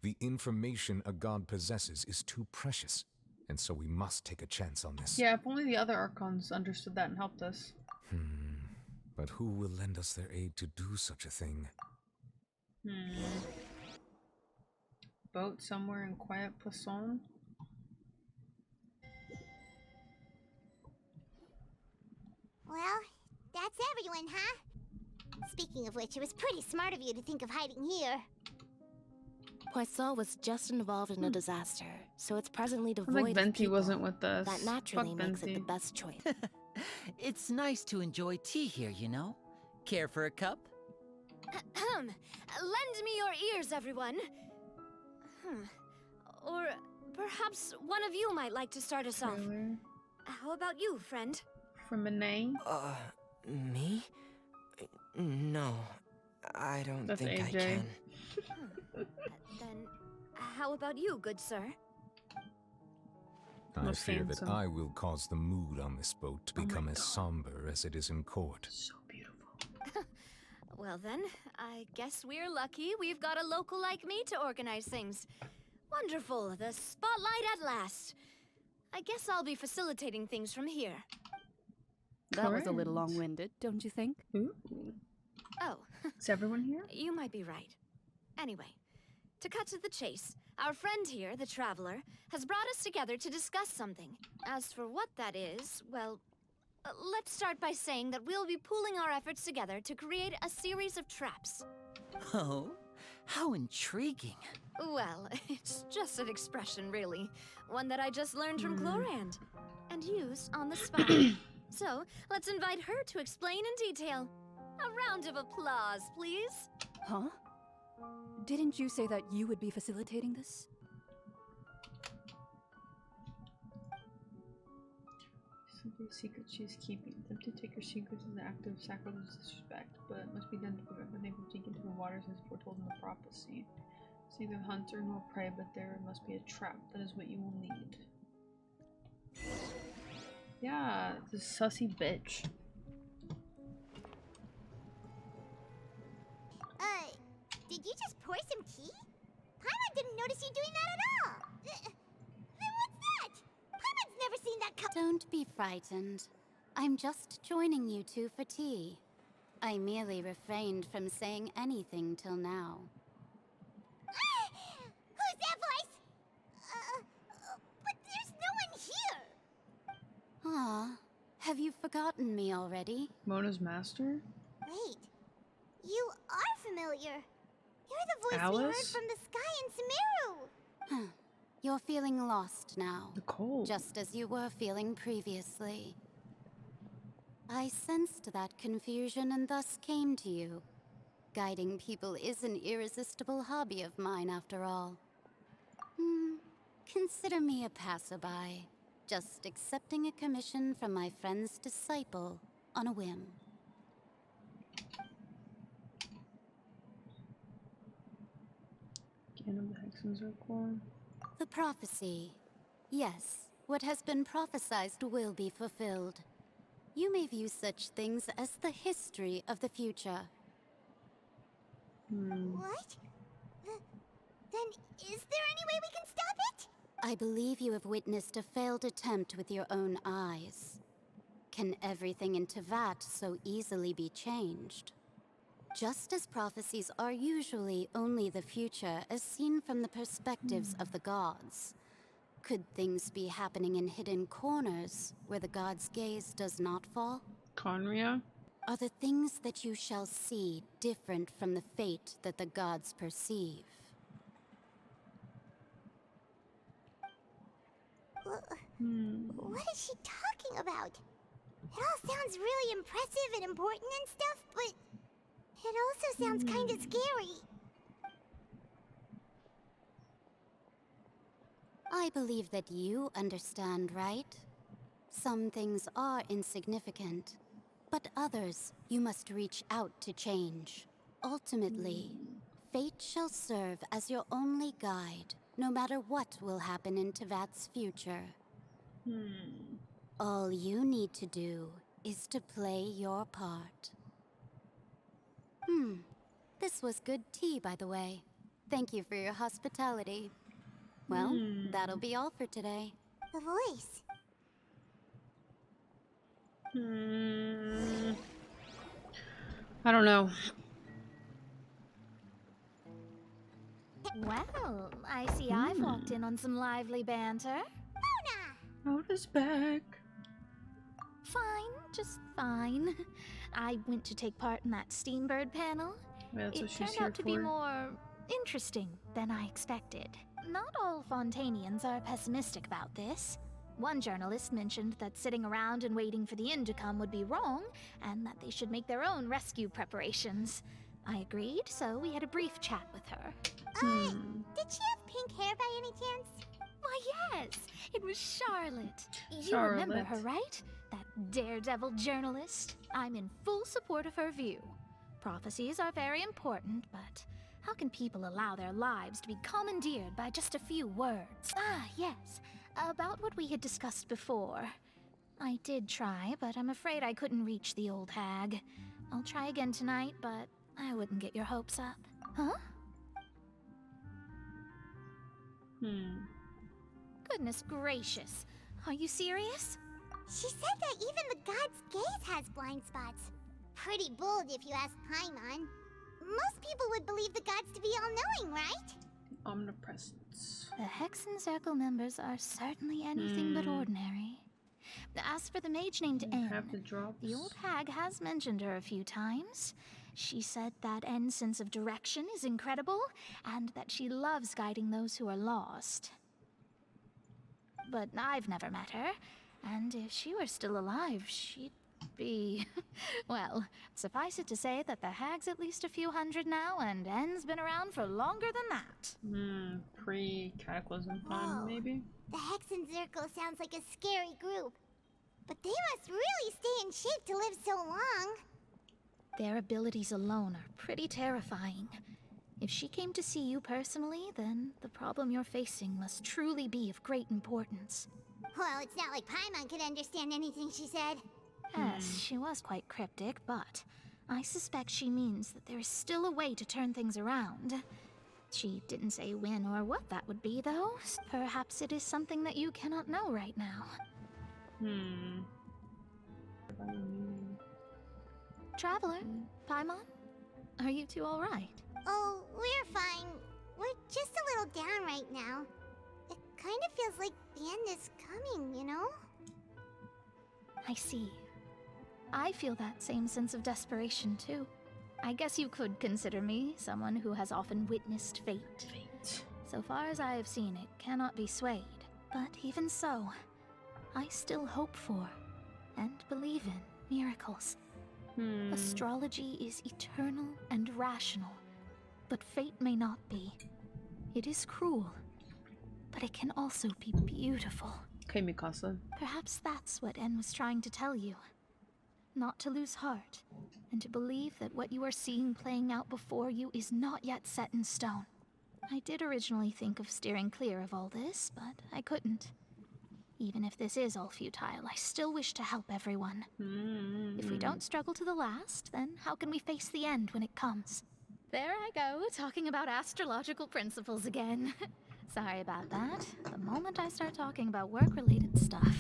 The information a god possesses is too precious, and so we must take a chance on this. Yeah, if only the other Archons understood that and helped us. But who will lend us their aid to do such a thing? Boat somewhere in quiet Poisson? Well, that's everyone, huh? Speaking of which, it was pretty smart of you to think of hiding here. Poisson was just involved in a disaster, so it's presently devoid like of Venti people. wasn't with us. That naturally Fuck makes Venti. it the best choice. It's nice to enjoy tea here, you know? Care for a cup? Lend me your ears, everyone. Or perhaps one of you might like to start us off. How about you, friend? From Monet? Me? No, I don't That's think AJ. I can. Then, how about you, good sir? I Most fear handsome. that I will cause the mood on this boat to become as somber as it is in court. So beautiful. Well then, I guess we're lucky we've got a local like me to organize things. Wonderful, the spotlight at last. I guess I'll be facilitating things from here. That was a little long-winded, don't you think? Oh. Is everyone here? You might be right. Anyway, to cut to the chase, our friend here, the Traveler, has brought us together to discuss something. As for what that is, well, let's start by saying that we'll be pooling our efforts together to create a series of traps. Oh, how intriguing. Well, it's just an expression, really. One that I just learned from Chlorand and used on the spot. So, let's invite her to explain in detail. A round of applause, please. Huh? Didn't you say that you would be facilitating this? Simply a secret she is keeping. Attempt to take her secrets is an act of sacrilege disrespect, but it must be done to prevent her from sink into the waters as foretold in the prophecy. It's neither hunter nor prey, but there must be a trap. That is what you will need. Yeah, this sussy bitch. Did you just pour some tea? Paimon didn't notice you doing that at all! Then what's that? Paimon's never seen that cup— Don't be frightened. I'm just joining you two for tea. I merely refrained from saying anything till now. Who's that voice? But there's no one here! Ah, have you forgotten me already? Mona's master? Wait, you are familiar. You're the voice we heard Alice? from the sky in Sumeru. You're feeling lost now. The cold. Just as you were feeling previously. I sensed that confusion and thus came to you. Guiding people is an irresistible hobby of mine, after all. Consider me a passerby. Just accepting a commission from my friend's disciple on a whim. The prophecy. Yes, what has been prophesied will be fulfilled. You may view such things as the history of the future. What? Then is there any way we can stop it? I believe you have witnessed a failed attempt with your own eyes. Can everything in Tevat so easily be changed? Just as prophecies are usually only the future as seen from the perspectives of the gods, could things be happening in hidden corners where the gods' gaze does not fall? Conria? Are the things that you shall see different from the fate that the gods perceive? What is she talking about? It all sounds really impressive and important and stuff, but it also sounds kind of scary. I believe that you understand, right? Some things are insignificant, but others you must reach out to change. Ultimately, fate shall serve as your only guide, no matter what will happen in Tevat's future. All you need to do is to play your part. This was good tea, by the way. Thank you for your hospitality. Well, that'll be all for today. The voice. I don't know. Well, I see I've walked in on some lively banter. Oda's back. Fine, just fine. I went to take part in that Steambird panel. Yeah, that's it what she's turned here out to be for. more interesting than I expected. Not all Fontainians are pessimistic about this. One journalist mentioned that sitting around and waiting for the end to come would be wrong, and that they should make their own rescue preparations. I agreed, so we had a brief chat with her. Did she have pink hair by any chance? Why, yes! It was Charlotte. You Charlotte. remember her, right? That daredevil journalist. I'm in full support of her view. Prophecies are very important, but how can people allow their lives to be commandeered by just a few words? Ah, yes. About what we had discussed before. I did try, but I'm afraid I couldn't reach the old hag. I'll try again tonight, but I wouldn't get your hopes up. Huh? Goodness gracious. Are you serious? She said that even the god's gaze has blind spots. Pretty bold if you ask Paimon. Most people would believe the gods to be all-knowing, right? Omnipresence. The Hexen Circle members are certainly anything but ordinary. As for the mage named N, the old hag has mentioned her a few times. She said that N's sense of direction is incredible, and that she loves guiding those who are lost. But I've never met her, and if she were still alive, she'd be... well, suffice it to say that the hag's at least a few hundred now, and N's been around for longer than that. Pre-cataclysm time, maybe? The Hexen Circle sounds like a scary group. But they must really stay in shape to live so long. Their abilities alone are pretty terrifying. If she came to see you personally, then the problem you're facing must truly be of great importance. Well, it's not like Paimon could understand anything she said. Yes, she was quite cryptic, but I suspect she means that there is still a way to turn things around. She didn't say when or what that would be, though. Perhaps it is something that you cannot know right now. Traveler, Paimon, are you two all right? Oh, we're fine. We're just a little down right now. It kind of feels like the end is coming, you know? I see. I feel that same sense of desperation, too. I guess you could consider me someone who has often witnessed fate. So far as I have seen, it cannot be swayed. But even so, I still hope for and believe in miracles. Astrology is eternal and rational, but fate may not be. It is cruel, but it can also be beautiful. Okay, Mikasa. Perhaps that's what En was trying to tell you. Not to lose heart, and to believe that what you are seeing playing out before you is not yet set in stone. I did originally think of steering clear of all this, but I couldn't. Even if this is all futile, I still wish to help everyone. If we don't struggle to the last, then how can we face the end when it comes? There I go, talking about astrological principles again. Sorry about that. The moment I start talking about work-related stuff...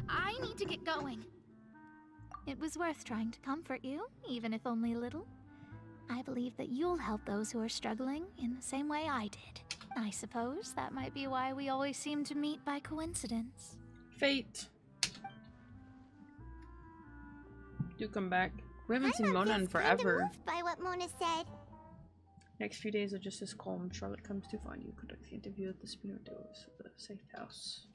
I need to get going. It was worth trying to comfort you, even if only a little. I believe that you'll help those who are struggling in the same way I did. I suppose that might be why we always seem to meet by coincidence. Fate. Do come back. We haven't seen Mona in forever. Moved by what Mona said. Next few days are just as calm. Charlotte comes to find you. Conduct the interview at the Spinner Doors, the safe house.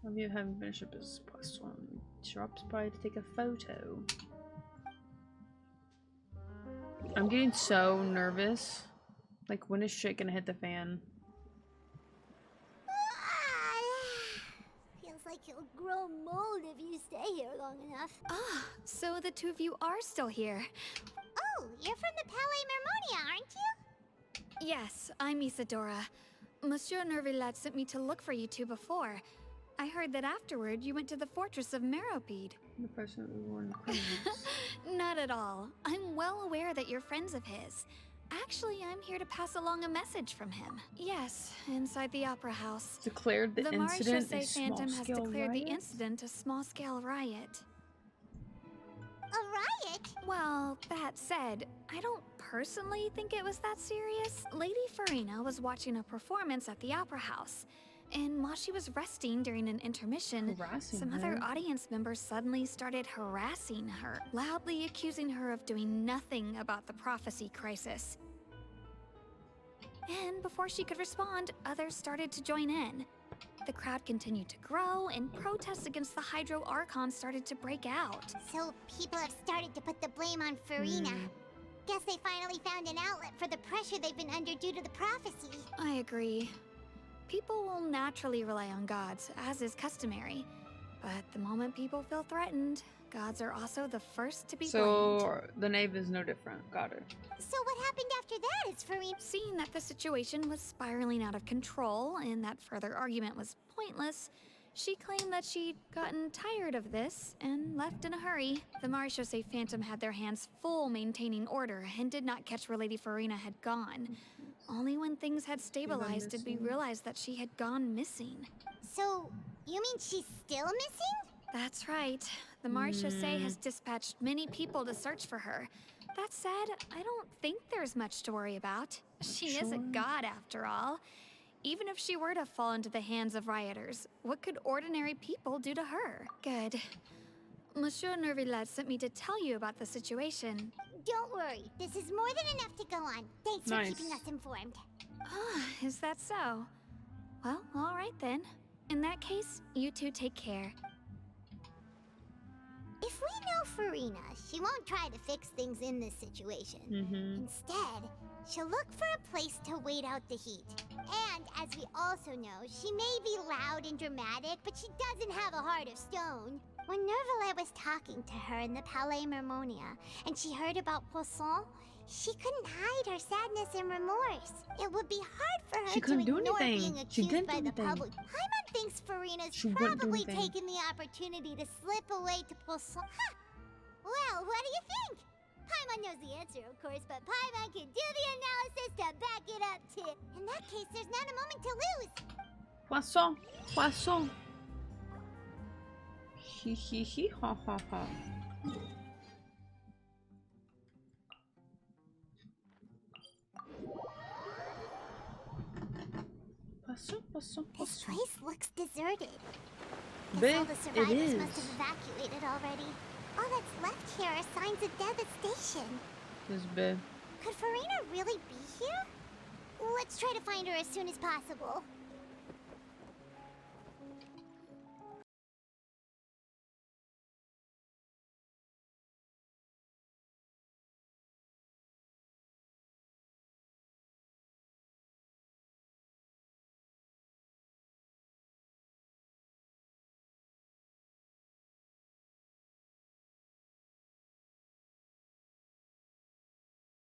Have you haven't finished your business Poisson? Drops by to take a photo. I'm getting so nervous. Like, when is shit gonna hit the fan? Feels like you'll grow mold if you stay here long enough. Ah, so the two of you are still here. Oh, you're from the Palais Mermonia, aren't you? Yes, I'm Isadora. Monsieur Nervillat sent me to look for you two before. I heard that afterward you went to the fortress of Meropide. The person we wore in criminals. Not at all. I'm well aware that you're friends of his. Actually, I'm here to pass along a message from him. Yes, inside the Opera House. Declared the incident a Phantom has declared the riot? incident a small-scale riot. A riot? Well, that said, I don't personally think it was that serious. Lady Farina was watching a performance at the Opera House. And while she was resting during an intermission, some other audience members suddenly started harassing her, loudly accusing her of doing nothing about the prophecy crisis. And before she could respond, others started to join in. The crowd continued to grow, and protests against the Hydro Archon started to break out. So people have started to put the blame on Farina. Guess they finally found an outlet for the pressure they've been under due to the prophecy. I agree. People will naturally rely on gods, as is customary. But the moment people feel threatened, gods are also the first to be blamed. So the knave is no different. Got it. So what happened after that is Farina... Seeing that the situation was spiraling out of control and that further argument was pointless, she claimed that she'd gotten tired of this and left in a hurry. The Marechaussee Phantom had their hands full maintaining order and did not catch where Lady Farina had gone. Only when things had stabilized did we realize that she had gone missing. So, you mean she's still missing? That's right. The Marechaussee has dispatched many people to search for her. That said, I don't think there's much to worry about. She is a god after all. Even if she were to fall into the hands of rioters, what could ordinary people do to her? Good. Monsieur Nervillat sent me to tell you about the situation. Don't worry. This is more than enough to go on. Thanks for keeping us informed. Ah, is that so? Well, all right then. In that case, you two take care. If we know Farina, she won't try to fix things in this situation. Instead, she'll look for a place to wait out the heat. And as we also know, she may be loud and dramatic, but she doesn't have a heart of stone. When Nervillat was talking to her in the Palais Mermonia, and she heard about Poisson, she couldn't hide her sadness and remorse. It would be hard for her to ignore being accused by the public. Paimon thinks Farina's probably taken the opportunity to slip away to Poisson. Huh. Well, what do you think? Paimon knows the answer, of course, but Paimon can do the analysis to back it up too. In that case, there's not a moment to lose. Poisson, poisson. Hi hi hi ha ha ha. Poisson, poisson, This poisson. place looks deserted. Big, All the it survivors is. must have evacuated already. All that's left here are signs of devastation. This big. Could Farina really be here? Let's try to find her as soon as possible.